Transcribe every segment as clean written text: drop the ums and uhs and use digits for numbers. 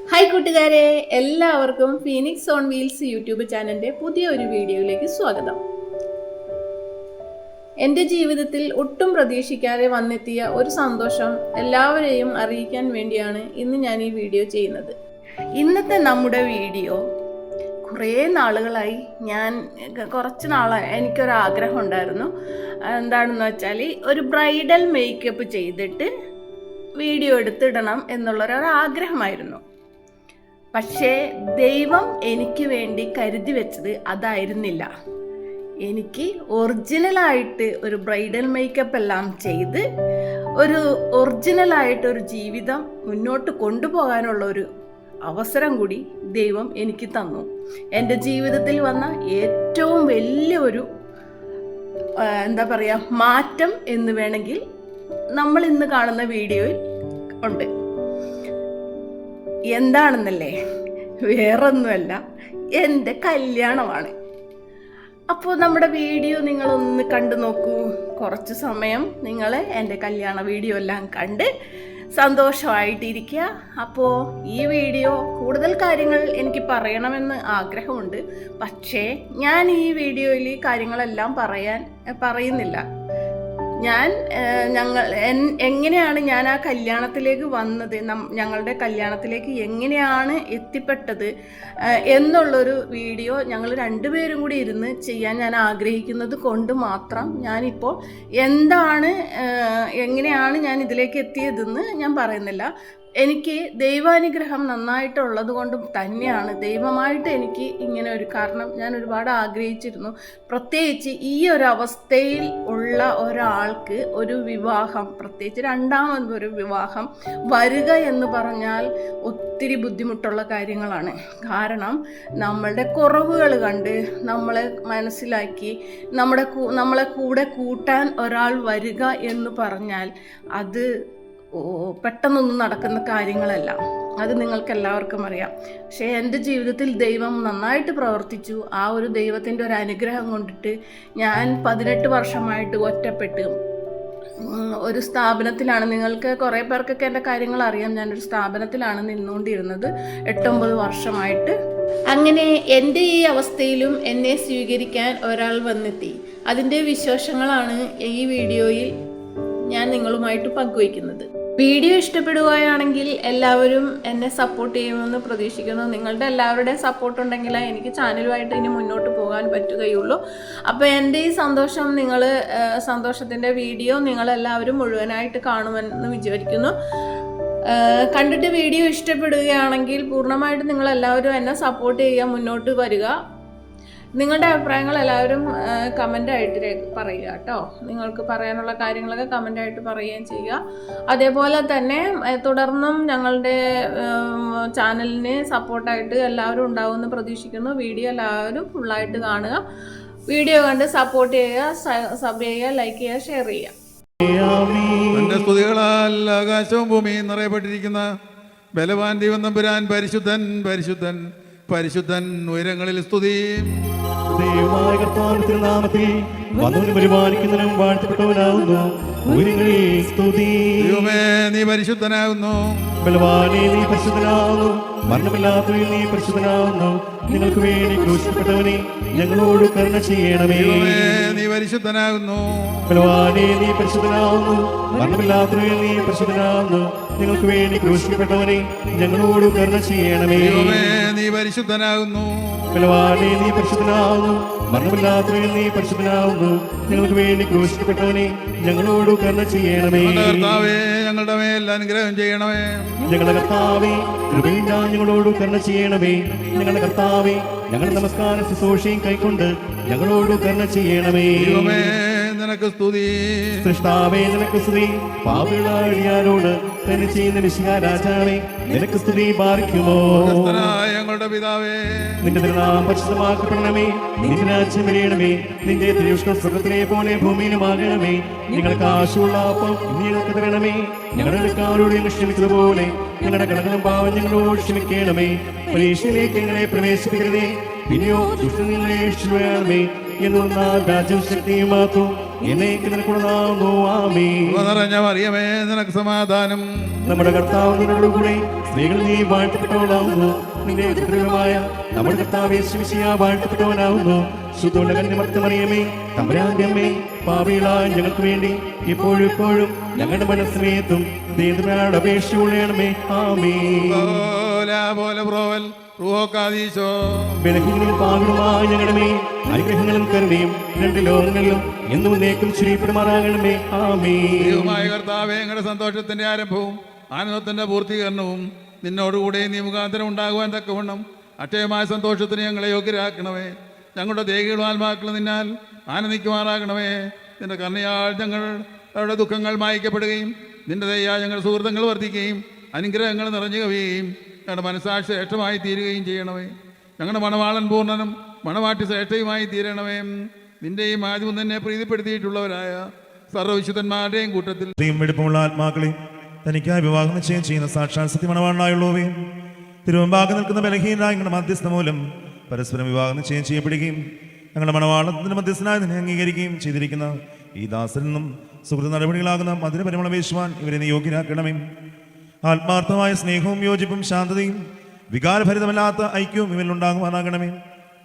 Hi കൂട്ടുകാരെ, എല്ലാവർക്കും Phoenix on wheels YouTube ചാനലിൻ്റെ പുതിയ ഒരു വീഡിയോയിലേക്ക് സ്വാഗതം. എൻ്റെ ജീവിതത്തിൽ ഒട്ടും പ്രതീക്ഷിക്കാതെ വന്നെത്തിയ ഒരു സന്തോഷം എല്ലാവരെയും അറിയിക്കാൻ വേണ്ടിയാണ് ഇന്ന് ഞാൻ ഈ വീഡിയോ ചെയ്യുന്നത്. ഇന്നത്തെ നമ്മുടെ വീഡിയോ കുറേ നാളുകളായി കുറച്ച് നാളായി എനിക്കൊരാഗ്രഹം ഉണ്ടായിരുന്നു. എന്താണെന്ന് വെച്ചാൽ ഒരു ബ്രൈഡൽ മേക്കപ്പ് ചെയ്തിട്ട് വീഡിയോ എടുത്തിടണം എന്നുള്ളൊരാഗ്രഹമായിരുന്നു. പക്ഷേ ദൈവം എനിക്ക് വേണ്ടി കരുതി വെച്ചത് അതായിരുന്നില്ല. എനിക്ക് ഒറിജിനലായിട്ട് ഒരു ബ്രൈഡൽ മേക്കപ്പ് എല്ലാം ചെയ്ത് ഒരു ഒറിജിനലായിട്ടൊരു ജീവിതം മുന്നോട്ട് കൊണ്ടുപോകാനുള്ള ഒരു അവസരം കൂടി ദൈവം എനിക്ക് തന്നു. എൻ്റെ ജീവിതത്തിൽ വന്ന ഏറ്റവും വലിയൊരു മാറ്റം എന്ന് വേണമെങ്കിൽ നമ്മൾ ഇന്ന് കാണുന്ന വീഡിയോയിൽ ഉണ്ട്. എന്താണെന്നല്ലേ, വേറൊന്നുമല്ല, എൻ്റെ കല്യാണമാണ്. അപ്പോൾ നമ്മുടെ വീഡിയോ നിങ്ങളൊന്ന് കണ്ടു നോക്കൂ. കുറച്ച് സമയം നിങ്ങൾ എൻ്റെ കല്യാണ വീഡിയോ എല്ലാം കണ്ട് സന്തോഷമായിട്ടിരിക്കുക. അപ്പോൾ ഈ വീഡിയോ കൂടുതൽ കാര്യങ്ങൾ എനിക്ക് പറയണമെന്ന് ആഗ്രഹമുണ്ട്. പക്ഷേ ഞാൻ ഈ വീഡിയോയിൽ കാര്യങ്ങളെല്ലാം പറയുന്നില്ല. എങ്ങനെയാണ് ഞാൻ ആ കല്യാണത്തിലേക്ക് വന്നത്, ഞങ്ങളുടെ കല്യാണത്തിലേക്ക് എങ്ങനെയാണ് എത്തിപ്പെട്ടത് എന്നുള്ളൊരു വീഡിയോ ഞങ്ങൾ രണ്ടുപേരും കൂടി ഇരുന്ന് ചെയ്യാൻ ഞാൻ ആഗ്രഹിക്കുന്നത് കൊണ്ട് മാത്രം ഞാനിപ്പോൾ എങ്ങനെയാണ് ഞാൻ ഇതിലേക്ക് എത്തിയതെന്ന് ഞാൻ പറയുന്നില്ല. എനിക്ക് ദൈവാനുഗ്രഹം നന്നായിട്ടുള്ളത് കൊണ്ട് തന്നെയാണ് ദൈവമായിട്ട് എനിക്ക് ഇങ്ങനെ ഒരു കാരണം ഞാൻ ഒരുപാട് ആഗ്രഹിച്ചിരുന്നു. പ്രത്യേകിച്ച് ഈ ഒരു അവസ്ഥയിൽ ഉള്ള ഒരാൾക്ക് ഒരു വിവാഹം, പ്രത്യേകിച്ച് രണ്ടാമതൊരു വിവാഹം വരിക എന്ന് പറഞ്ഞാൽ ഒത്തിരി ബുദ്ധിമുട്ടുള്ള കാര്യങ്ങളാണ്. കാരണം നമ്മളുടെ കുറവുകൾ കണ്ട് നമ്മളെ മനസ്സിലാക്കി നമ്മളെ കൂടെ കൂട്ടാൻ ഒരാൾ വരിക എന്ന് പറഞ്ഞാൽ അത് പെട്ടെന്നൊന്നും നടക്കുന്ന കാര്യങ്ങളല്ല. അത് നിങ്ങൾക്ക് എല്ലാവർക്കും അറിയാം. പക്ഷേ എൻ്റെ ജീവിതത്തിൽ ദൈവം നന്നായിട്ട് പ്രവർത്തിച്ചു. ആ ഒരു ദൈവത്തിൻ്റെ ഒരു അനുഗ്രഹം കൊണ്ടിട്ട് ഞാൻ 18 വർഷമായിട്ട് ഒറ്റപ്പെട്ട് ഒരു സ്ഥാപനത്തിലാണ്, നിങ്ങൾക്ക് കുറേ പേർക്കൊക്കെ എൻ്റെ കാര്യങ്ങൾ അറിയാം, ഞാനൊരു സ്ഥാപനത്തിലാണ് നിന്നുകൊണ്ടിരുന്നത് 8-9 വർഷമായിട്ട്. അങ്ങനെ എൻ്റെ ഈ അവസ്ഥയിലും എന്നെ സ്വീകരിക്കാൻ ഒരാൾ വന്നെത്തി. അതിൻ്റെ വിശേഷങ്ങളാണ് ഈ വീഡിയോയിൽ ഞാൻ നിങ്ങളുമായിട്ട് പങ്കുവയ്ക്കുന്നത്. വീഡിയോ ഇഷ്ടപ്പെടുകയാണെങ്കിൽ എല്ലാവരും എന്നെ സപ്പോർട്ട് ചെയ്യുമെന്ന് പ്രതീക്ഷിക്കുന്നു. നിങ്ങളുടെ എല്ലാവരുടെയും സപ്പോർട്ട് ഉണ്ടെങ്കിൽ എനിക്ക് ചാനലുമായിട്ട് ഇനി മുന്നോട്ട് പോകാൻ പറ്റുകയുള്ളൂ. അപ്പോൾ എൻ്റെ ഈ സന്തോഷത്തിൻ്റെ വീഡിയോ നിങ്ങളെല്ലാവരും മുഴുവനായിട്ട് കാണുമെന്ന് വിചാരിക്കുന്നു. കണ്ടിട്ട് വീഡിയോ ഇഷ്ടപ്പെടുകയാണെങ്കിൽ പൂർണ്ണമായിട്ട് നിങ്ങളെല്ലാവരും എന്നെ സപ്പോർട്ട് ചെയ്യാൻ മുന്നോട്ട് വരിക. നിങ്ങളുടെ അഭിപ്രായങ്ങൾ എല്ലാവരും കമൻ്റായിട്ട് പറയുക കേട്ടോ. നിങ്ങൾക്ക് പറയാനുള്ള കാര്യങ്ങളൊക്കെ കമൻ്റായിട്ട് പറയുകയും ചെയ്യുക. അതേപോലെ തന്നെ തുടർന്നും ഞങ്ങളുടെ ചാനലിന് സപ്പോർട്ടായിട്ട് എല്ലാവരും ഉണ്ടാവുമെന്ന് പ്രതീക്ഷിക്കുന്നു. വീഡിയോ എല്ലാവരും ഫുള്ളായിട്ട് കാണുക. വീഡിയോ കണ്ട് സപ്പോർട്ട് ചെയ്യുക, സബ് ചെയ്യുക, ലൈക്ക് ചെയ്യുക, ഷെയർ ചെയ്യുക. തന്റെ സ്തുതികളാൽ ആകാശവും ഭൂമിയും നിറയപ്പെട്ടിരിക്കുന്ന ബലവാൻ ദൈവം തമ്പുരാൻ പരിശുദ്ധൻ പരിശുദ്ധൻ പരിശുദ്ധൻ, ഉയരങ്ങളിൽ സ്തുതി. ദൈവമായ കർത്താവിന്റെ തിരുനാമത്തിൽ വന്നവനും പരിപാലിക്കുന്നവനും വാഴ്ത്തപ്പെട്ടവനാകുന്നു. ഉയരങ്ങളിൽ സ്തുതി. ദൈവമേ, നീ പരിശുദ്ധനാകുന്നു. ബലവാനേ, നീ പരിശുദ്ധനാകുന്നു. മരണമില്ലാത്തവരിൽ നീ പരിശുദ്ധനാകുന്നു. നിങ്ങൾക്ക് വേണ്ടി ക്രൂശിക്കപ്പെട്ടവനെ ഞങ്ങളോട് കരുണ ചെയ്യണമേ. ദൈവമേ, നീ പരിശുദ്ധനാകുന്നു. ബലവാനേ, നീ പരിശുദ്ധനാകുന്നു. മരണമില്ലാത്തവരിൽ നീ പരിശുദ്ധനാകുന്നു. നിങ്ങൾക്ക് വേണ്ടി ക്രൂശിക്കപ്പെട്ടവനെ ഞങ്ങളോട് കരുണ ചെയ്യണമേ. ദൈവമേ, നീ പരിശുദ്ധനാകുന്നു. ബലവാനേ, നീ പരിശുദ്ധനാകുന്നു. മരണമില്ലാത്തവരിൽ നീ പരിശുദ്ധനാകുന്നു. ഞങ്ങൾക്ക് വേണ്ടി ക്രൂശിക്കപ്പെട്ടവനെ ഞങ്ങളോട് കരുണ ചെയ്യണമേ. കർത്താവേ, ഞങ്ങളുടെ മേൽ അനുഗ്രഹം ചെയ്യണമേ. ഞങ്ങളുടെ കർത്താവേ, കൃപയും ഞങ്ങളോട് കരുണ ചെയ്യണമേ. ഞങ്ങളുടെ കർത്താവേ, ഞങ്ങളുടെ നമസ്കാര ശുശ്രൂഷയും കൈക്കൊണ്ട് ഞങ്ങളോട് കരുണ ചെയ്യണമേ. ദൈവമേ, നിനക്ക് സ്തുതി. സൃഷ്ടാവേ, നിനക്ക് സ്തുതി. പാപികളാടിയാരോട് തന്നെ ചെയ്യുന്ന മിശിഹാ രാജാവേ, നിനക്ക് സ്തുതി പാലിക്കുമോ. ഞങ്ങളുടെ പിതാവേ, നിന്റെ തിരുനാമം പരിശുദ്ധമാക്കപ്പെടണമേ. നിന്റെ രാജ്യം വരയണമേ. നിന്റെ തിരുവിഷ്ണു സ്വർഗ്ഗത്തിലെ പോലെ ഭൂമിയിലുമാകണമേ. ഞങ്ങൾക്ക് ആശയുള്ള അപ്പം ഞങ്ങൾക്ക് തരണമേ. ഞങ്ങളുടെ കാരോട് ഞങ്ങൾ ക്ഷമിച്ചതുപോലെ ഞങ്ങളുടെ കടകളും പാവം ഞങ്ങളോട് ക്ഷമിക്കണമേ. പരീക്ഷയിലേക്ക് ഞങ്ങളെ പ്രവേശിപ്പിക്കരുതേ, പിന്നെയോ ദുഷ്ടനിലെ രക്ഷിക്കണമേ. എന്നുള്ള രാജ്യം ശക്തിയും മാത്തും എന്നേക്ക് നിനക്കുള്ളതാകുന്നു. ആമേൻ. കൃപ നിറഞ്ഞ മറിയമേ, നിനക്ക് സമാധാനം. നമ്മുടെ കർത്താവ് നിന്നോടുകൂടെ സ്ത്രീകൾ നീ വാഴ്ത്തപ്പെട്ടവളാവുന്നു. നിന്റെ ദുർഗമായ നമ്മുടെ കർത്താവ് യേശുമിശിഹാ വാഴ്ത്തപ്പെട്ടവനാവുന്നു. ശുദ്ധമുള്ള കന്യമറിയമേ, തമ്പുരാന്റെ അമ്മേ, പാപികളായ ഞങ്ങൾക്ക് വേണ്ടി ഇപ്പോഴും എപ്പോഴും ഞങ്ങളുടെ മനസ്സിനെത്തും ദൈവത്തിനോട് അപേക്ഷ കൊള്ളണമേ. ആമേൻ. ബലഹീനവും പാപികളുമായ ഞങ്ങളുടെ മേൽ അനുഗ്രഹങ്ങളും കരുണയും രണ്ട് ലോകങ്ങളിലും എന്നും നേക്കും ശ്രീപ്പെടുമാറാകണമേ. ആമേൻ. ദൈവമായ കർത്താവേ, ഞങ്ങളുടെ സന്തോഷത്തിന്റെ ആരംഭവും ആനന്ദത്തിന്റെ പൂർത്തീകരണവും നിന്നോടുകൂടെ നീ മുഖാന്തരം ഉണ്ടാകുവാൻ തക്കവണ്ണം അക്ഷയമായ സന്തോഷത്തിന് ഞങ്ങളെ യോഗ്യരാക്കണമേ. ഞങ്ങളുടെ ദേഹികളും ആത്മാക്കളും നിന്നാൽ ആനന്ദിക്കുമാറാകണമേ. നിന്റെ കരുണയാൽ ഞങ്ങളുടെ ദുഃഖങ്ങൾ മായ്ക്കപ്പെടുകയും നിന്റെ ദയ ഞങ്ങളുടെ സുഹൃത്തുക്കൾ വർദ്ധിക്കുകയും അനുഗ്രഹങ്ങൾ നിറഞ്ഞു കവിയുകയും ഞങ്ങളുടെ മനസ്സാക്ഷി ശ്രേഷ്ഠമായി തീരുകയും ചെയ്യണമേ. ഞങ്ങളുടെ മണവാളൻ പൂർണ്ണനും മണവാട്ടി ശ്രേഷ്ഠയുമായി തീരണമേ. നിന്റെയും ആദ്യം തന്നെ പ്രീതിപ്പെടുത്തിയിട്ടുള്ളവരായ സർവ്വവിശുദ്ധന്മാരുടെയും കൂട്ടത്തിൽ വെടുപ്പമുള്ള ആത്മാക്കളെയും തനിക്കായി വിവാഹം നിശ്ചയം ചെയ്യുന്ന സാക്ഷാൽ സത്യമണവാളനായുള്ളവയും തിരുവമ്പാകെ നിൽക്കുന്ന ബലഹീനരായ ഞങ്ങളുടെ മധ്യസ്ഥ മൂലം പരസ്പരം വിവാഹം നിശ്ചയം ചെയ്യപ്പെടുകയും ഞങ്ങളുടെ മണവാളത്തിന്റെ മധ്യസ്ഥനായി നിന്നെ അംഗീകരിക്കുകയും ചെയ്തിരിക്കുന്ന ഈ ദാസരിൽ നിന്നും സുഹൃത്ത് നടപടികളാകുന്ന മധുരപരിമളം വീശുവാൻ ഇവരെ നീ യോഗ്യരാക്കണമേ. ആത്മാർത്ഥമായ സ്നേഹവും യോജിപ്പും ശാന്തതയും വികാരഭരിതമല്ലാത്ത ഐക്യവും ഇവരിലുണ്ടാകുവാനാകണമേ.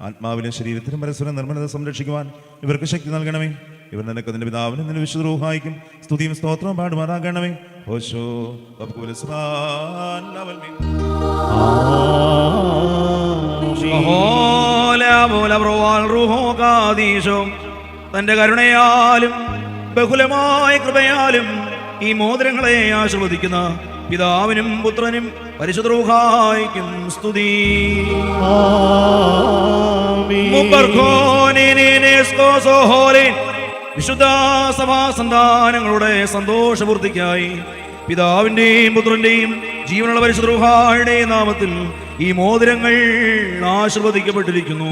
ആത്മാവിലും ശരീരത്തിലും പരസ്പരം നിർമ്മലത സംരക്ഷിക്കുവാൻ ഇവർക്ക് ശക്തി നൽകണമേ. ഇവർ നിനക്ക് നിന്റെ പിതാവിനും നിന്റെ വിശുദ്ധ റൂഹായിക്കും സ്തുതിയും സ്തോത്രവും പാടുമാറാകണമേ. ഓശോ തന്റെ കരുണയാലും ബഹുലമായ കൃപയാലും ഈ മോതിരങ്ങളെ ആശീർവദിക്കുന്ന പിതാവിനും പുത്രനും പരിശുദ്ധ റൂഹായിക്കും സ്തുതി. വിശുദ്ധ സഭാ സന്താനങ്ങളുടെ സന്തോഷപൂർത്തിക്കായി പിതാവിന്റെയും പുത്രന്റെയും ജീവനുള്ള പരിശുദ്ധ റൂഹായുടെയും നാമത്തിൽ ഈ മോതിരങ്ങൾ ആശീർവദിക്കപ്പെട്ടിരിക്കുന്നു.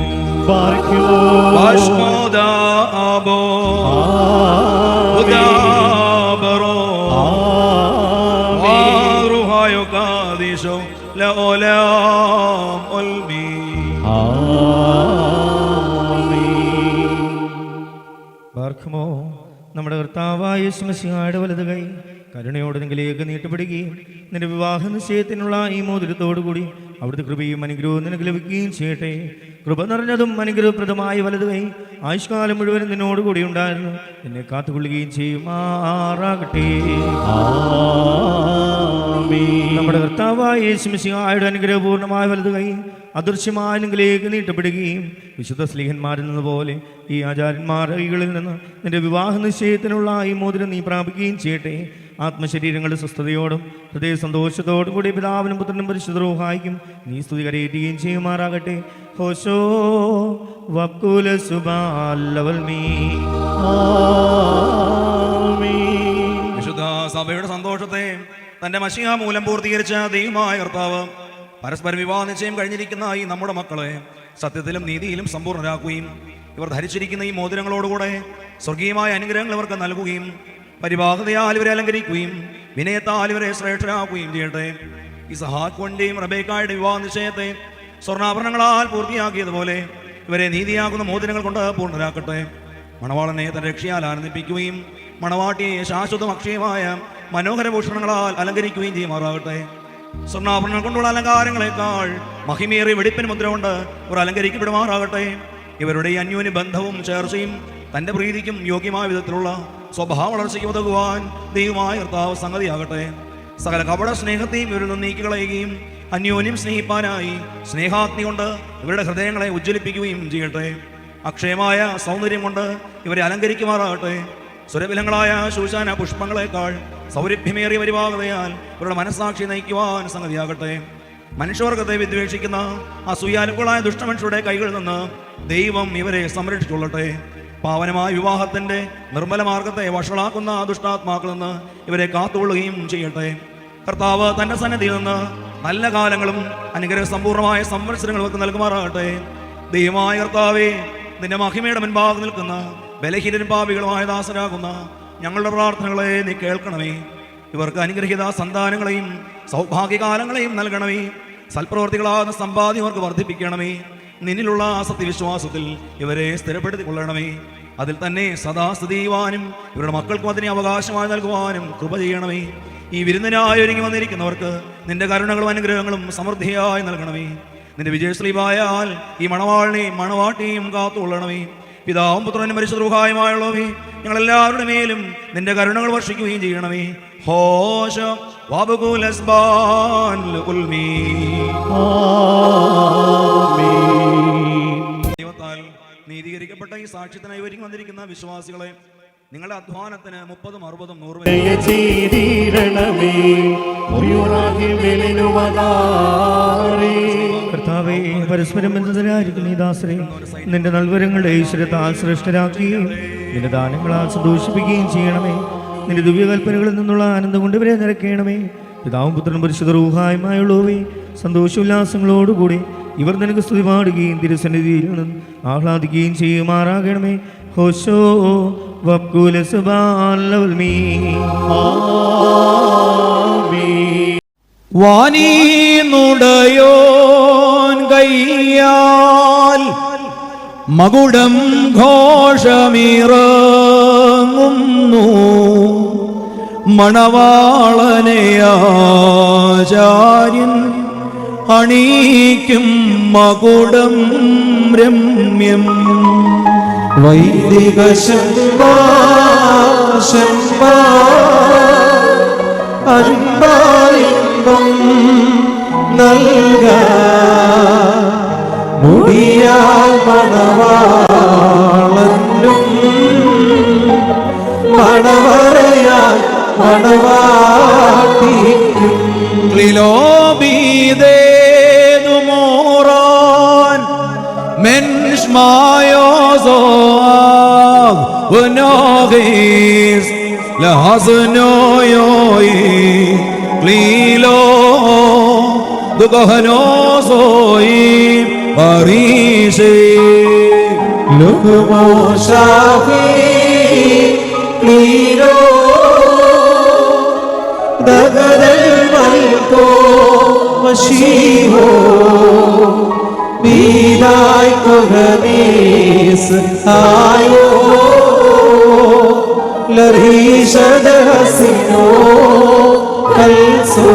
നമ്മുടെ കർത്താവായ യേശുമിശിഹായുടെ വലത് കൈ കരുണയോടെ നിങ്ങളിലേക്ക് നീട്ടപ്പെടുകയും നിന്റെ വിവാഹ നിശ്ചയത്തിനുള്ള ഈ മോതിരത്തോടുകൂടി അവിടുത്തെ കൃപയും അനുഗ്രഹവും നിനക്ക് ലഭിക്കുകയും ചെയ്യട്ടെ. കൃപ നിറഞ്ഞതും അനുഗ്രഹപ്രദമായ വലത് കൈ ആയുഷ്കാലം മുഴുവനും നിന്നോടുകൂടി ഉണ്ടായിരുന്നു നിന്നെ കാത്തുകൊള്ളുകയും ചെയ്യുമാറാകട്ടെ. നമ്മുടെ കർത്താവായ യേശുമിശിഹായുടെ അനുഗ്രഹപൂർണ്ണമായ വലത് കൈ അദൃശ്യമായ നിങ്ങളിലേക്ക് നീട്ടപ്പെടുകയും വിശുദ്ധ സ്ലീഹന്മാരിൽ നിന്നപോലെ ഈ ആചാര്യന്മാരുടെ കൈകളിൽ നിന്ന് നിന്റെ വിവാഹ നിശ്ചയത്തിനുള്ള ഈ മോതിരം നീ പ്രാപിക്കുകയും ചെയ്യട്ടെ. ആത്മശരീരങ്ങളുടെ സ്വസ്ഥതയോടും ഹൃദയ സന്തോഷത്തോടും കൂടി പിതാവിനും പുത്രനും പരിശുദ്ധ റൂഹായിക്കും നീ സ്തുതി കരയേറ്റുകയും ചെയ്യുമാറാകട്ടെ. ഹോശോ വക്കുല സുബാലവൽമീ. വിശുദ്ധ സഭയുടെ സന്തോഷത്തെ തന്റെ മശിഹ മൂലം പൂർത്തീകരിച്ച ദൈവമായ കർത്താവ് പരസ്പര വിവാഹ നിശ്ചയം കഴിഞ്ഞിരിക്കുന്ന ഈ നമ്മുടെ മക്കളെ സത്യത്തിലും നീതിയിലും സമ്പൂർണ്ണരാക്കുകയും ഇവർ ധരിച്ചിരിക്കുന്ന ഈ മോതിരങ്ങളോടുകൂടെ സ്വർഗീയമായ അനുഗ്രഹങ്ങൾ ഇവർക്ക് നൽകുകയും പരിഭാഗതയാൽ ഇവരെ അലങ്കരിക്കുകയും വിനയത്താൽ ഇവരെ ശ്രേഷ്ഠരാക്കുകയും ചെയ്യട്ടെ. ഇസഹാക്കിന്റെയും റബേക്കായുടെ വിവാഹ നിശ്ചയത്തെ സ്വർണ്ണാഭരണങ്ങളാൽ പൂർത്തിയാക്കിയതുപോലെ ഇവരെ നീതിയാകുന്ന മോതിരങ്ങൾ കൊണ്ട് പൂർണ്ണരാക്കട്ടെ. മണവാളനെ തന്റെ രക്ഷയാൽ ആനന്ദിപ്പിക്കുകയും മണവാട്ടിയെ ശാശ്വതം അക്ഷയമായ മനോഹര ഭൂഷണങ്ങളാൽ അലങ്കരിക്കുകയും ചെയ്യുമാറാകട്ടെ. സ്വർണ്ണാഭരണം കൊണ്ടുള്ള അലങ്കാരങ്ങളെക്കാൾ മഹിമേറിയ വെടിപ്പിന് മുദ്ര കൊണ്ട് ഇവർ അലങ്കരിക്കപ്പെടുമാറാകട്ടെ. ഇവരുടെ ഈ അന്യോന്യ ബന്ധവും ചേർച്ചയും തന്റെ പ്രീതിക്കും യോഗ്യമായ വിധത്തിലുള്ള സ്വഭാവ വളർച്ചയ്ക്ക് ഉതകുവാൻ ദൈവമായ കർത്താവ് സംഗതിയാകട്ടെ. സകല കപട സ്നേഹത്തെയും ഇവരിൽ നിന്ന് നീക്കിക്കളയുകയും അന്യോന്യം സ്നേഹിപ്പാനായി സ്നേഹാഗ്നി കൊണ്ട് ഇവരുടെ ഹൃദയങ്ങളെ ഉജ്ജ്വലിപ്പിക്കുകയും ചെയ്യട്ടെ. അക്ഷയമായ സൗന്ദര്യം കൊണ്ട് ഇവരെ അലങ്കരിക്കുമാറാകട്ടെ. സുരവിലങ്ങളായ ശൂശാന പുഷ്പങ്ങളെക്കാൾ സൗരഭ്യമേറിയ പരിഭാഗതയാൽ ഇവരുടെ മനസ്സാക്ഷി നയിക്കുവാൻ സംഗതിയാകട്ടെ. മനുഷ്യവർഗത്തെ വിദ്വേഷിക്കുന്ന അസൂയാലുക്കളായ ദുഷ്ടമനുഷ്യരുടെ കൈകളിൽ നിന്ന് ദൈവം ഇവരെ സംരക്ഷിച്ചുകൊള്ളട്ടെ. പാവനമായ വിവാഹത്തിന്റെ നിർമ്മല മാർഗത്തെ വഷളാക്കുന്ന ദുഷ്ടാത്മാക്കളിൽ നിന്ന് ഇവരെ കാത്തുകൊള്ളുകയും ചെയ്യട്ടെ. കർത്താവ് തന്റെ സന്നിധിയിൽ നിന്ന് നല്ല കാലങ്ങളും അനുഗ്രഹ സമ്പൂർണമായ സംവത്സരങ്ങളും നൽകുമാറാകട്ടെ. ദൈവമായ കർത്താവേ, നിന്റെ മഹിമയുടെ മുൻപാകെ നിൽക്കുന്ന ബലഹീനരും പാപികളുമായ ദാസരാകുന്ന ഞങ്ങളുടെ പ്രാർത്ഥനകളെ നീ കേൾക്കണമേ. ഇവർക്ക് അനുഗ്രഹീത സന്താനങ്ങളെയും സൗഭാഗ്യകാലങ്ങളെയും നൽകണമേ. സൽപ്രവർത്തികളാകുന്ന സമ്പാദ്യം അവർക്ക് വർദ്ധിപ്പിക്കണമേ. നിന്നിലുള്ള സത്യവിശ്വാസത്തിൽ ഇവരെ സ്ഥിരപ്പെടുത്തിക്കൊള്ളണമേ. അതിൽ തന്നെ സദാ സ്ഥിതിയുവാനും ഇവരുടെ മക്കൾക്കും അതിനെ അവകാശമായി നൽകുവാനും കൃപ ചെയ്യണമേ. ഈ വിരുന്നിനായി ഒരുങ്ങി വന്നിരിക്കുന്നവർക്ക് നിന്റെ കരുണകളും അനുഗ്രഹങ്ങളും സമൃദ്ധിയായി നൽകണമേ. നിന്റെ വിജയശ്രീവായാൽ ഈ മണവാളിനെയും മണവാട്ടിയും കാത്തുകൊള്ളണമേ. പിതാവും പുത്രനും പരിശുദ്ധ റൂഹായുമായുള്ളവേ, ഞങ്ങളെല്ലാവരുടെ മേലും നിന്റെ കരുണകൾ വർഷിക്കുകയും ചെയ്യണമേ. ഹോശ വാബുകുലസ്ബാൻ ലുൽമീ. ദൈവത്താൽ നീതീകരിക്കപ്പെട്ട ഈ സാക്ഷ്യത്തിനായി ഒരുങ്ങി വന്നിരിക്കുന്ന വിശ്വാസികളെ നിങ്ങളുടെ അധ്വാനത്തിന് 30, 60, 100 കർത്താവേ, പരസ്പരം ബന്ധത്തിലായിരിക്കുന്ന ഈ ദാസരെ നിന്റെ നൽവരങ്ങളുടെ ഈശ്വരത്താൽ ശ്രേഷ്ഠരാക്കുകയും നിന്റെ ദാനങ്ങളാൽ സന്തോഷിപ്പിക്കുകയും ചെയ്യണമേ. നിന്റെ ദിവ്യകൽപ്പനകളിൽ നിന്നുള്ള ആനന്ദം കൊണ്ട് ഇവരെ നിറയ്ക്കണമേ. പിതാവും പുത്രനും പരിശുദ്ധ റൂഹായുമായുള്ളവേ, സന്തോഷോല്ലാസങ്ങളോടുകൂടി ഇവർ നിനക്ക് സ്തുതി പാടുകയും തിരുസന്നിധിയിൽ നിന്ന് ആഹ്ലാദിക്കുകയും ചെയ്യുമാറാകണമേ. ഹോശോ വക്കുല സുബാലവൽമീ. വാനീനുടയോൻ കയ്യാൽ മകുടം ഘോഷമിറങ്ങുന്നു, മണവാളനെയാചാര്യൻ അണീക്കും മകുടം രമ്യം. വൈദിക അൻപാലിമ്പം നൽക മുടിയാൽ മണവാളനും മണവറയാൽ മണവാട്ടിക്കും. ക്ലിലോബീദേതുമോറാൻ മെൻഷ്മായോസോആഗ് വനോഗീസ് ലഹസ്നോയോയി ക്ലീലോ ദുഗഹനോസോയി പരീശേ ലുക്മോഷാഫി ക്ലീരോ ദഗദൽ മൽക്കോ മശീഹോ ബീദായ് കൊഗനീസ് ആയോ ലരീഷദ ഹസിനോ കൽസോ.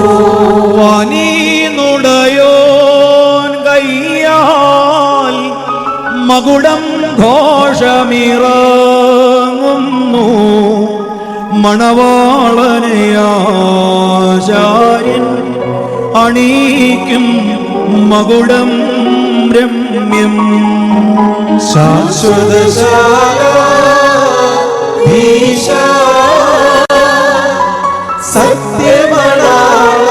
വാനീനുടയോൻ കയ്യാൽ മകുടം ഘോഷമിറങ്ങുന്നു, മണവാളനെയാചാര്യൻ അണീക്കും മകുടം രമ്യം. ശാശ്വതശാലീശ സത്യമണാള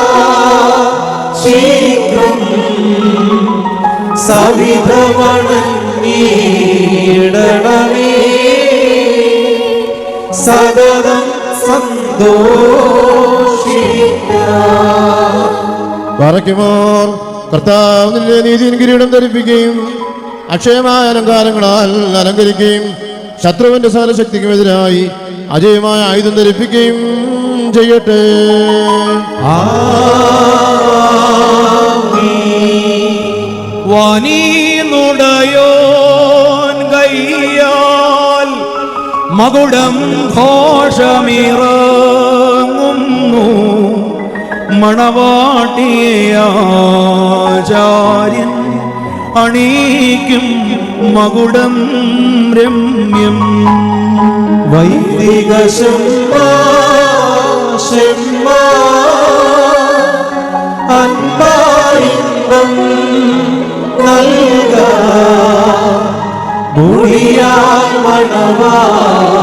ശീഘ്രം സവിധമണീടണമേ സതതം സന്തോഷിക്കാം. പറയ്ക്കുമോർ കർത്താവ് നിന്റെ നീതിயின் കിരീടം ധരിപ്പിക്കുകയും അക്ഷയമായ അലങ്കാരങ്ങളാൽ അലങ്കരിക്കുകയും ശത്രുവിന്റെ സകല ശക്തിക്കുമെതിരായി അജയമായ ആയുധം ധരിപ്പിക്കുകയും ചെയ്യട്ടെ. വാനീനുടയോൻ കയ്യാൽ മകുടം ഘോഷമിറങ്ങുന്നു, മണവാട്ടിയാചാര്യൻ അണീക്കും മകുടം രമ്യം. വൈദിക അൻപാലിമ്പം നൽക മുടിയാൽ മണവാളനും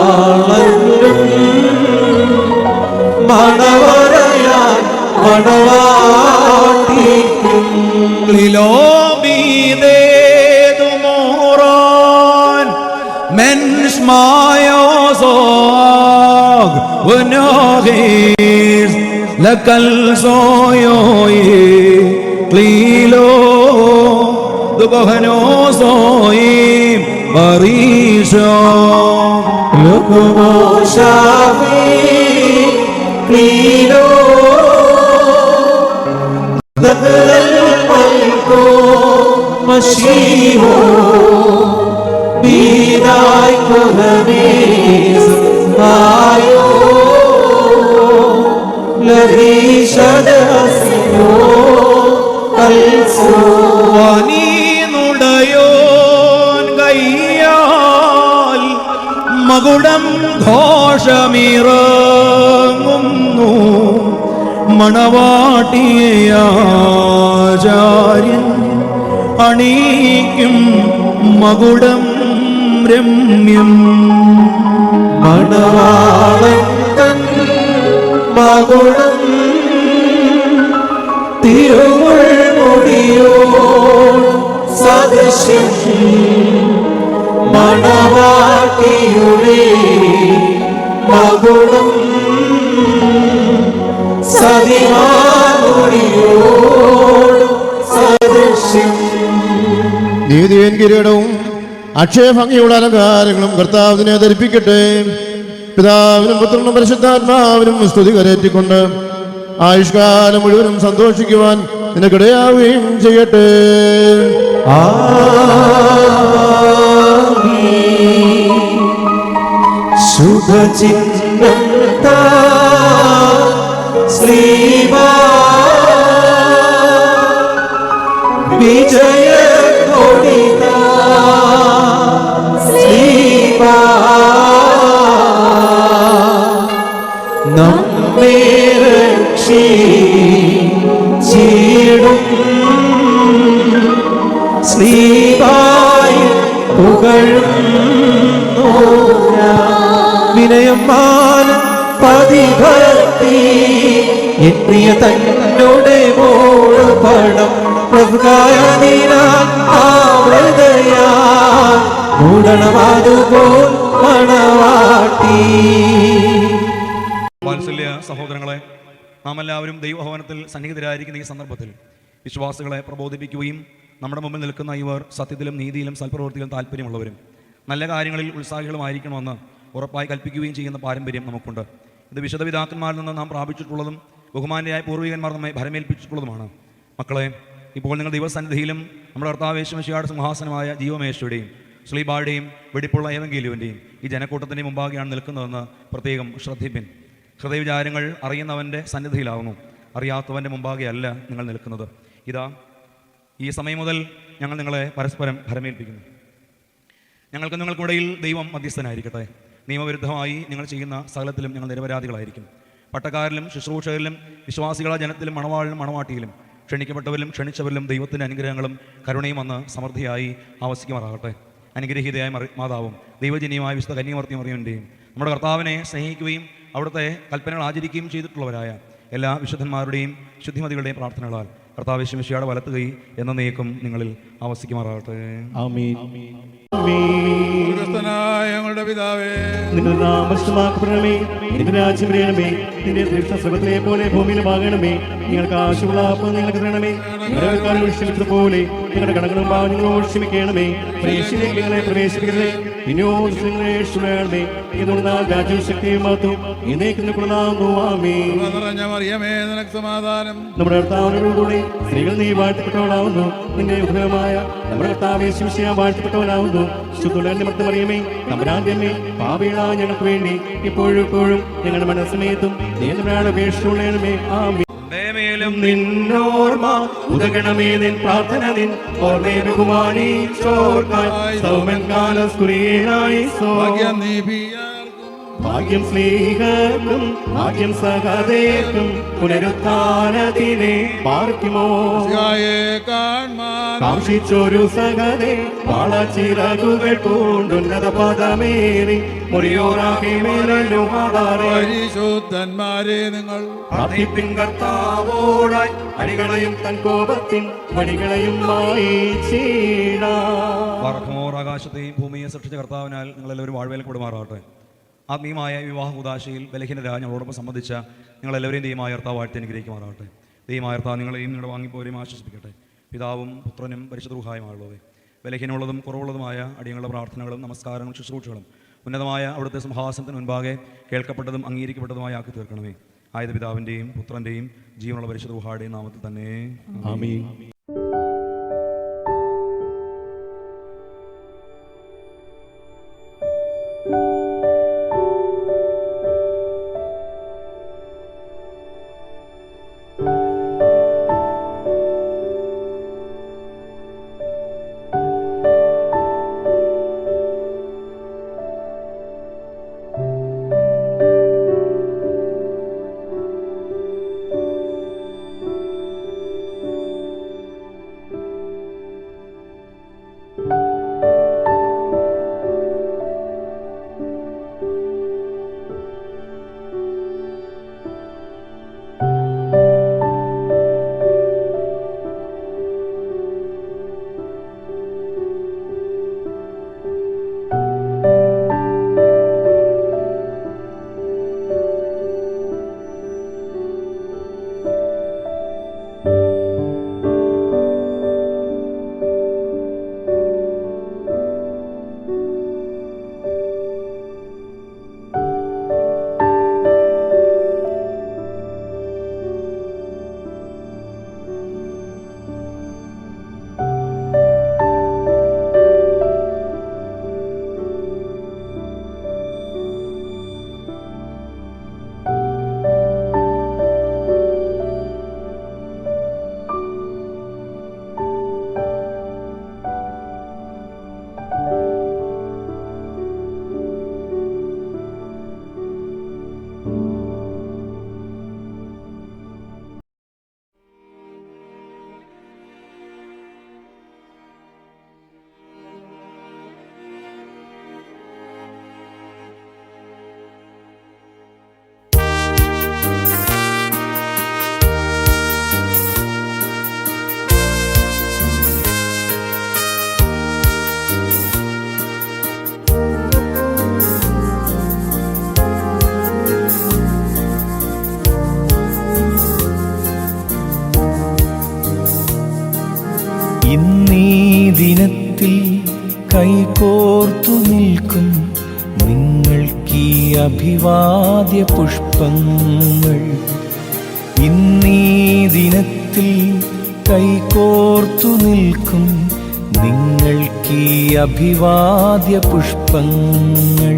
മണവറയാൽ മണവാട്ടിക്കും. ക്ലിലോബീദേതുമോറാൻ മെൻഷ്മായോസോആഗ് വനോഗീസ് ലകൽസോയോയി ക്ലീലോ ദുഗഹനോസോയി പരീശോ ലുക്മോഷാഫി ക്ലീലോ ദഗദൽ മൽക്കോ മശീഹോ ബീദായ് കൊഹമേസ് ആയോ ലരീശദസിനോ കൽസോ വനീനുടയോൻ കയ്യാൽ മകുടം ഘോഷമിറങ്ങുന്നു മണവാട്ടിയാചാര്യൻ അണീക്കും മകുടം രമ്യം. മണവാളൻ തൻ മകുടം തിരുമുൾമുടിയോട് സദൃശ്യം മണവാട്ടിയുടെ മകുടം സതിമാമുടിയോട് സദൃശ്യം. നീതിയൻ കിരീടവും അക്ഷയഭംഗിയുള്ള അലങ്കാരങ്ങളും കർത്താവിനെ ധരിപ്പിക്കട്ടെ. പിതാവിനും പുത്രനും പരിശുദ്ധാത്മാവിനും സ്തുതി കരേറ്റിക്കൊണ്ട് ആയുഷ്കാലം മുഴുവനും സന്തോഷിക്കുവാൻ നിനക്കിടയാവുകയും ചെയ്യട്ടെ. ശുഭചിഹ്നം താ ശ്രീവാ വിജയ കൊടിതാ ശ്രീവാ നമ്മെ രക്ഷിച്ചിടും ശ്രീവായി പുകഴുന്നു വിനയം മാനം പതിഭക്തി എണ്ണിയ തന്നോടെ മോള് പടം പ്രഭുകായതിനാൽ ആവൃതയാ മൂടണമാതുപോൽ മണവാട്ടി. വാത്സല്യ സഹോദരങ്ങളെ, നാം എല്ലാവരും ദൈവഭവനത്തിൽ സന്നിഹിതരായിരിക്കുന്ന ഈ സന്ദർഭത്തിൽ വിശ്വാസികളെ പ്രബോധിപ്പിക്കുകയും നമ്മുടെ മുമ്പിൽ നിൽക്കുന്ന ഇവർ സത്യത്തിലും നീതിയിലും സൽപ്രവൃത്തിയിലും താല്പര്യമുള്ളവരും നല്ല കാര്യങ്ങളിൽ ഉത്സാഹികളുമായിരിക്കണമെന്ന് ഉറപ്പായി കൽപ്പിക്കുകയും ചെയ്യുന്ന പാരമ്പര്യം നമുക്കുണ്ട്. ഇത് വിശുദ്ധ പിതാക്കന്മാരിൽ നിന്ന് നാം പ്രാപിച്ചിട്ടുള്ളതും ബഹുമാന്യരായ പൂർവികന്മാർ നമ്മെ ഭരമേൽപ്പിച്ചിട്ടുള്ളതുമാണ്. മക്കളെ, ഇപ്പോൾ നിങ്ങൾ ദൈവസന്നിധിയിലും നമ്മുടെ കർത്താവ് യേശു മിശിഹായുടെ സിംഹാസനമായ ജീവമേശയുടെയും ശ്ലീബായുടെയും വെടിപ്പുള്ള ഏവെങ്കിലുവിൻ്റെയും ഈ ജനക്കൂട്ടത്തിൻ്റെ മുമ്പാകെയാണ് നിൽക്കുന്നതെന്ന് പ്രത്യേകം ശ്രദ്ധിപ്പിൻ. ഹൃദയവിചാരങ്ങൾ അറിയുന്നവൻ്റെ സന്നിധിയിലാവുന്നു, അറിയാത്തവൻ്റെ മുമ്പാകെയല്ല നിങ്ങൾ നിൽക്കുന്നത്. ഇതാ, ഈ സമയം മുതൽ ഞങ്ങൾ നിങ്ങളെ പരസ്പരം ഭരമേൽപ്പിക്കുന്നു. ഞങ്ങൾക്ക് നിങ്ങൾക്കിടയിൽ ദൈവം മധ്യസ്ഥനായിരിക്കട്ടെ. നിയമവിരുദ്ധമായി നിങ്ങൾ ചെയ്യുന്ന സകലത്തിലും ഞങ്ങൾ നിരപരാധികളായിരിക്കും. പട്ടക്കാരിലും ശുശ്രൂഷകരിലും വിശ്വാസികളായ ജനത്തിലും മണവാളിലും മണവാട്ടിയിലും ക്ഷണിക്കപ്പെട്ടവരിലും ക്ഷണിച്ചവരിലും ദൈവത്തിൻ്റെ അനുഗ്രഹങ്ങളും കരുണയും വന്ന് സമൃദ്ധിയായി ആവസിക്കുമാറാകട്ടെ. അനുഗ്രഹീതയായ മാതാവും ദൈവജനീയമായ വിശുദ്ധ കന്യാമറിയത്തിൻ്റെയും നമ്മുടെ കർത്താവിനെ സ്നേഹിക്കുകയും അവിടുത്തെ കൽപ്പനകൾ ആചരിക്കുകയും ചെയ്തിട്ടുള്ളവരായ എല്ലാ വിശുദ്ധന്മാരുടെയും ശുദ്ധിമതികളുടെയും പ്രാർത്ഥനകളാൽ കർത്താവ് യേശു മിശിഹായുടെ വലത്ത് കൈ എന്നേക്കും നിങ്ങളിൽ ആവസിക്കുമാറാകട്ടെ. ആമേൻ. സ്വർഗ്ഗസ്ഥനായ ഞങ്ങളുടെ പിതാവേ, നിന്റെ നാമം പരിശുദ്ധമാക്കപ്പെടണമേ. നിന്റെ രാജ്യം വരണമേ. നിന്റെ തിരുഷ്ടം സ്വർഗ്ഗത്തിലെ പോലെ ഭൂമിയിലുമാകണമേ. ഞങ്ങൾക്ക് ആവശ്യമുള്ള അപ്പം ഞങ്ങൾക്ക് തരണമേ. ഞങ്ങളുടെ ക്ഷമിച്ചതുപോലെ ഞങ്ങളുടെ കടങ്ങളും പാവങ്ങളോട് ക്ഷമിക്കണമേ. പരീക്ഷയിലേക്ക് ഞങ്ങളെ പ്രവേശിപ്പിക്കരുതേ, പിന്നോട് ഞങ്ങളെ രക്ഷിക്കണമേ. ഇതുകൊണ്ടാൽ രാജ്യവും ശക്തിയും മാത്തും എന്നേക്കും കൊള്ളാവുന്നു. ആമേൻ. കൃപ നിറഞ്ഞ മറിയമേ, നിനക്ക് സമാധാനം. നമ്മുടെ കർത്താവിനോടുകൂടി സ്ത്രീകൾ നീ വാഴ്ത്തപ്പെട്ടവളാവുന്നു. നിന്റെ ഉദരമായ നമ്മുടെ കർത്താവ് യേശു മിശിഹാ വാഴ്ത്തപ്പെട്ടവനാവുന്നു. ശുദ്ധുള്ളവന്റെ മറിയമേ, തമ്പുരാന്റെ അമ്മേ, പാപികളായ ഞങ്ങൾക്ക് വേണ്ടി ഇപ്പോഴും എപ്പോഴും ഞങ്ങളുടെ മനസ്സമേത്തും ദൈവത്തിനോട് അപേക്ഷിച്ചുകൊള്ളണമേ. ആമേൻ. മേലും നിന്നോർമ്മ ഉദകണമേ, നിൻ പ്രാർത്ഥന നിൻ ഓർമ്മയെ ബഹുമാനിച്ചോർക്കാൻ സൗമൻ കാലസ്കുറിയേനായി ഭാഗ്യം നീപിയാർക്കും ഭാഗ്യം സ്നേഹക്കും ഭാഗ്യം സഹദേക്കും പുനരുത്ഥാനത്തിനെ പാർക്കുമോ മിശിഹായെ കാൺമാൻ കാക്ഷിച്ചൊരു സഹദേ വാളച്ചിറകുകൾ പൂണ്ടുന്നത പദമേറി മുറിയോറാകെ മേലും ആധാരേ പരിശുദ്ധന്മാരെ നിങ്ങൾ പ്രാർത്ഥിപ്പിൻ കർത്താവോടായി അടികളെയും തൻ കോപത്തിൻ വടികളെയും പറക്കുമോർ ആകാശത്തെയും ഭൂമിയെ സൃഷ്ടിച്ച കർത്താവിനാൽ നിങ്ങളെല്ലാവരും വാഴ്വേലപ്പെടുമാറാകട്ടെ. ആത്മീയമായ വിവാഹ ഉദാശയിൽ ബലഹീനരായ ഞങ്ങളോടൊപ്പം സംബന്ധിച്ച നിങ്ങളെല്ലാവരെയും ദൈവമായ കർത്താവ് വാഴ്ത്തി അനുഗ്രഹിക്കുമാറാകട്ടെ. ദൈവമായ കർത്താവ് നിങ്ങളെയും നിങ്ങളുടെ വാങ്ങിപ്പോരെയും ആശ്വസിപ്പിക്കട്ടെ. പിതാവും പുത്രനും പരിശുദ്ധ റൂഹായുമായുള്ളവേ, ബലഹീനമുള്ളതും കുറവുള്ളതുമായ അടിയങ്ങളുടെ പ്രാർത്ഥനകളും നമസ്കാരങ്ങളും ശുശ്രൂഷകളും ഉന്നതമായ അവിടുത്തെ സിംഹാസനത്തിന് മുൻപാകെ കേൾക്കപ്പെട്ടതും അംഗീകരിക്കപ്പെട്ടതുമായി ആക്കി തീർക്കണമേ. ആയത് പിതാവിൻ്റെയും പുത്രൻ്റെയും ജീവനുള്ള പരിശുദ്ധ റൂഹായുടെയും നാമത്തിൽ തന്നെ. ആമേൻ. ദിനത്തിൽ കൈകോർത്തു നിൽക്കും നിങ്ങൾക്കീ അഭിവാദ്യ പുഷ്പങ്ങൾ. ഇന്നീ ദിനത്തിൽ കൈകോർത്തു നിൽക്കും നിങ്ങൾക്കീ അഭിവാദ്യ പുഷ്പങ്ങൾ.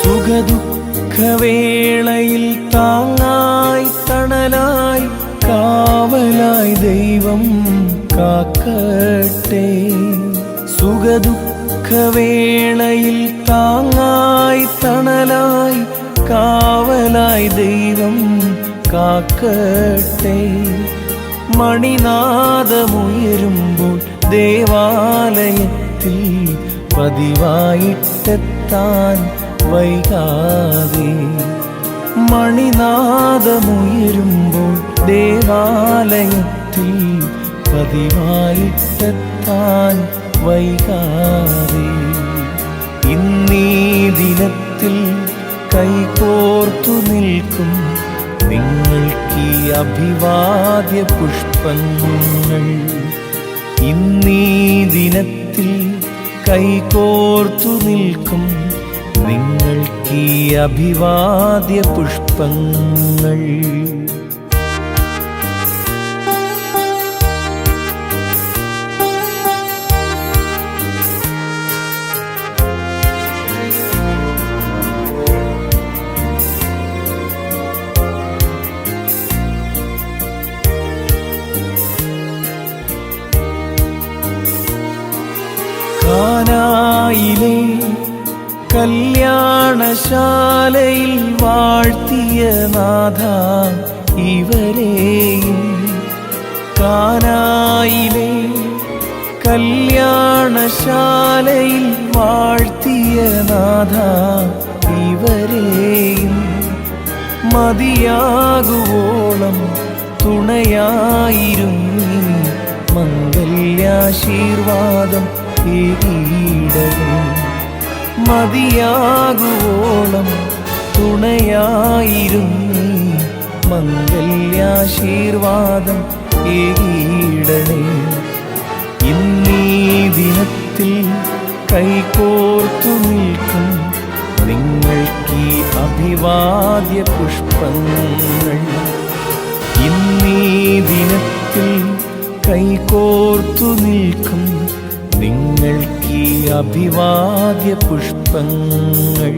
സുഖദുഃഖവേളയിൽ താങ്ങായി തണലായി കാവലായി ദൈവം കാക്കട്ടെ. സുഖദുഃഖവേളയിൽ താങ്ങായി തണലായി കാവലായി ദൈവം കാക്കട്ടെ. മണിനാദമുയരുമ്പോൾ ദേവാലയത്തിൽ പതിവായിട്ടെത്താൻ വൈകാതെ. മണിനാദമുയരുമ്പോൾ ദേവാലയത്തിൽ പതിവായിട്ടെത്താൻ വൈകാതെ. ഇന്നീ ദിനത്തിൽ കൈകോർത്തു നിൽക്കും നിങ്ങൾക്കീ അഭിവാദ്യ പുഷ്പങ്ങൾ. ഇന്നീ ദിനത്തിൽ കൈകോർത്തു നിൽക്കും നിങ്ങൾക്കീ അഭിവാദ്യ പുഷ്പങ്ങൾ. കാനായിലെ കല്യാണശാലയിൽ വാഴ്ത്തിയ നാഥ ഇവരെയും. കാനായിലെ കല്യാണശാലയിൽ വാഴ്ത്തിയ നാഥ ഇവരെയും. മതിയാകുവോളം തുണയായിരുന്നീ മംഗല്യാശീർവാദം ഏകീടകേ. മതിയാകുവോളം തുണയായിരുന്നീ മംഗല്യാശീർവാദം ഏകീടണേ. ഇന്നീ ദിനത്തിൽ കൈകോർത്തു നിൽക്കും നിങ്ങൾക്കീ അഭിവാദ്യ പുഷ്പങ്ങൾ. ഇന്നീ ദിനത്തിൽ കൈകോർത്തു നിൽക്കും നിങ്ങൾക്കീ അഭിവാദ്യ പുഷ്പങ്ങൾ.